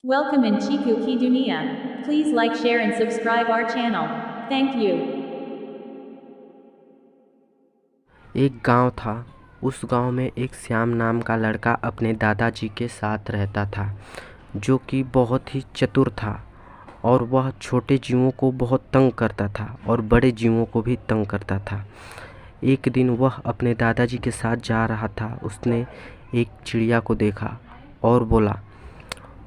Welcome in Chiku Ki Dunia. Please like, share, and subscribe our channel. Thank you. एक गांव था। उस गांव में एक श्याम नाम का लड़का अपने दादाजी के साथ रहता था, जो कि बहुत ही चतुर था और वह छोटे जीवों को बहुत तंग करता था और बड़े जीवों को भी तंग करता था। एक दिन वह अपने दादाजी के साथ जा रहा था। उसने एक चिड़िया को देखा और बोला,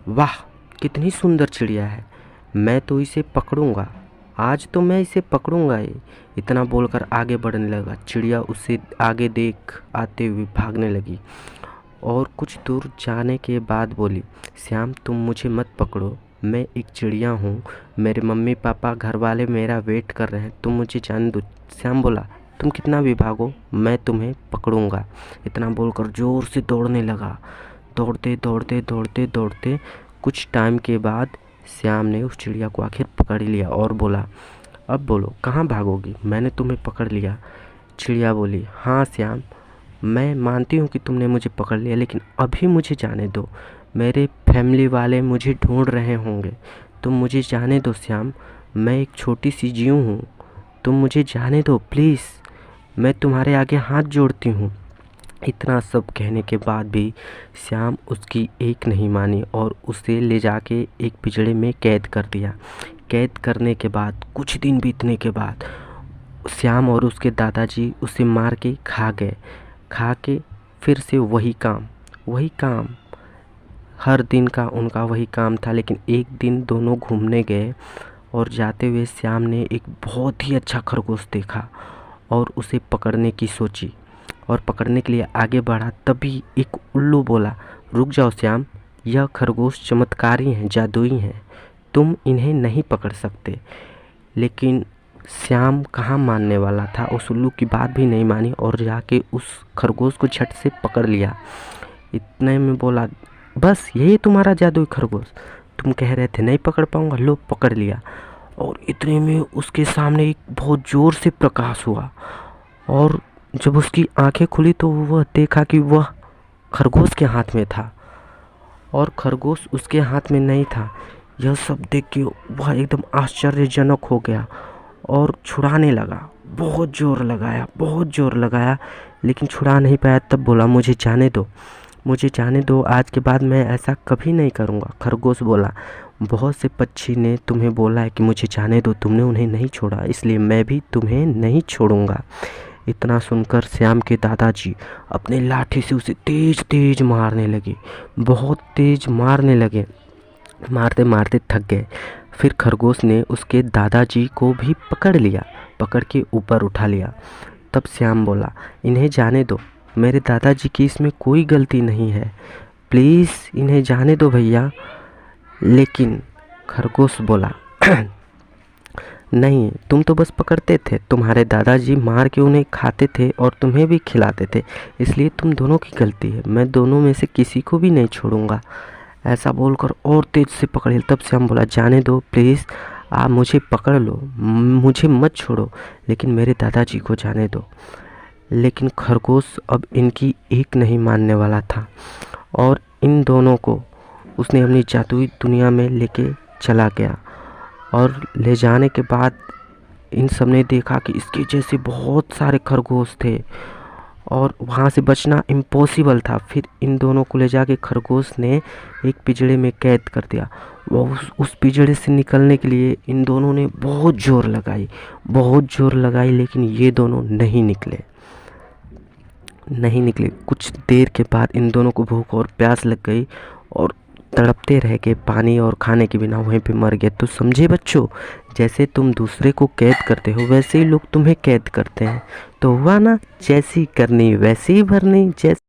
वाह, कितनी सुंदर चिड़िया है, मैं तो इसे पकड़ूंगा, आज तो मैं इसे पकड़ूंगा ही। इतना बोलकर आगे बढ़ने लगा। चिड़िया उसे आगे देख आते हुए भागने लगी और कुछ दूर जाने के बाद बोली, श्याम, तुम मुझे मत पकड़ो, मैं एक चिड़िया हूँ, मेरे मम्मी पापा घर वाले मेरा वेट कर रहे हैं, तुम मुझे जाने दो। श्याम बोला, तुम कितना भी भागो, मैं तुम्हें पकड़ूंगा। इतना बोलकर ज़ोर से दौड़ने लगा। दौड़ते दौड़ते दौड़ते दौड़ते कुछ टाइम के बाद श्याम ने उस चिड़िया को आखिर पकड़ लिया और बोला, अब बोलो, कहाँ भागोगी, मैंने तुम्हें पकड़ लिया। चिड़िया बोली, हाँ श्याम, मैं मानती हूँ कि तुमने मुझे पकड़ लिया, लेकिन अभी मुझे जाने दो, मेरे फैमिली वाले मुझे ढूंढ रहे होंगे, तुम मुझे जाने दो श्याम, मैं एक छोटी सी जीव हूँ, तुम मुझे जाने दो प्लीज़, मैं तुम्हारे आगे हाथ जोड़ती हूँ। इतना सब कहने के बाद भी श्याम उसकी एक नहीं मानी और उसे ले जाके एक पिंजड़े में कैद कर दिया। कैद करने के बाद कुछ दिन बीतने के बाद श्याम और उसके दादाजी उसे मार के खा गए। खा के फिर से वही काम, हर दिन का उनका वही काम था। लेकिन एक दिन दोनों घूमने गए और जाते हुए श्याम ने एक बहुत ही अच्छा खरगोश देखा और उसे पकड़ने की सोची और पकड़ने के लिए आगे बढ़ा। तभी एक उल्लू बोला, रुक जाओ श्याम, यह खरगोश चमत्कारी हैं, जादुई हैं, तुम इन्हें नहीं पकड़ सकते। लेकिन श्याम कहाँ मानने वाला था, उस उल्लू की बात भी नहीं मानी और जाके उस खरगोश को झट से पकड़ लिया। इतने में बोला, बस यही तुम्हारा जादुई खरगोश, तुम कह रहे थे नहीं पकड़ पाऊँगा, लो पकड़ लिया। और इतने में उसके सामने एक बहुत ज़ोर से प्रकाश हुआ और जब उसकी आंखें खुली तो वह देखा कि वह खरगोश के हाथ में था और खरगोश उसके हाथ में नहीं था। यह सब देख के वह एकदम आश्चर्यजनक हो गया और छुड़ाने लगा। बहुत ज़ोर लगाया लेकिन छुड़ा नहीं पाया। तब बोला, मुझे जाने दो, आज के बाद मैं ऐसा कभी नहीं करूँगा। खरगोश बोला, बहुत से पक्षी ने तुम्हें बोला है कि मुझे जाने दो, तुमने उन्हें नहीं छोड़ा, इसलिए मैं भी तुम्हें नहीं छोड़ूंगा। इतना सुनकर श्याम के दादाजी अपने लाठी से उसे तेज तेज मारने लगे, बहुत तेज मारने लगे। मारते मारते थक गए। फिर खरगोश ने उसके दादाजी को भी पकड़ लिया, पकड़ के ऊपर उठा लिया। तब श्याम बोला, इन्हें जाने दो, मेरे दादाजी की इसमें कोई गलती नहीं है, प्लीज़ इन्हें जाने दो भैया। लेकिन खरगोश बोला, नहीं, तुम तो बस पकड़ते थे, तुम्हारे दादाजी मार के उन्हें खाते थे और तुम्हें भी खिलाते थे, इसलिए तुम दोनों की गलती है, मैं दोनों में से किसी को भी नहीं छोड़ूंगा। ऐसा बोलकर और तेज से पकड़े। तब से हम बोला, जाने दो प्लीज़, आप मुझे पकड़ लो, मुझे मत छोड़ो, लेकिन मेरे दादाजी को जाने दो। लेकिन खरगोश अब इनकी एक नहीं मानने वाला था और इन दोनों को उसने अपनी जादुई दुनिया में लेके चला गया। और ले जाने के बाद इन सब ने देखा कि इसके जैसे बहुत सारे खरगोश थे और वहाँ से बचना इम्पॉसिबल था। फिर इन दोनों को ले जाके खरगोश ने एक पिंजड़े में कैद कर दिया। वो उस पिंजड़े से निकलने के लिए इन दोनों ने बहुत ज़ोर लगाई, लेकिन ये दोनों नहीं निकले। कुछ देर के बाद इन दोनों को भूख और प्यास लग गई और तड़पते रह गए, पानी और खाने के बिना वहीं पे मर गए। तो समझे बच्चों, जैसे तुम दूसरे को कैद करते हो वैसे ही लोग तुम्हें कैद करते हैं। तो हुआ ना, जैसी करनी वैसी ही भरनी। जैसे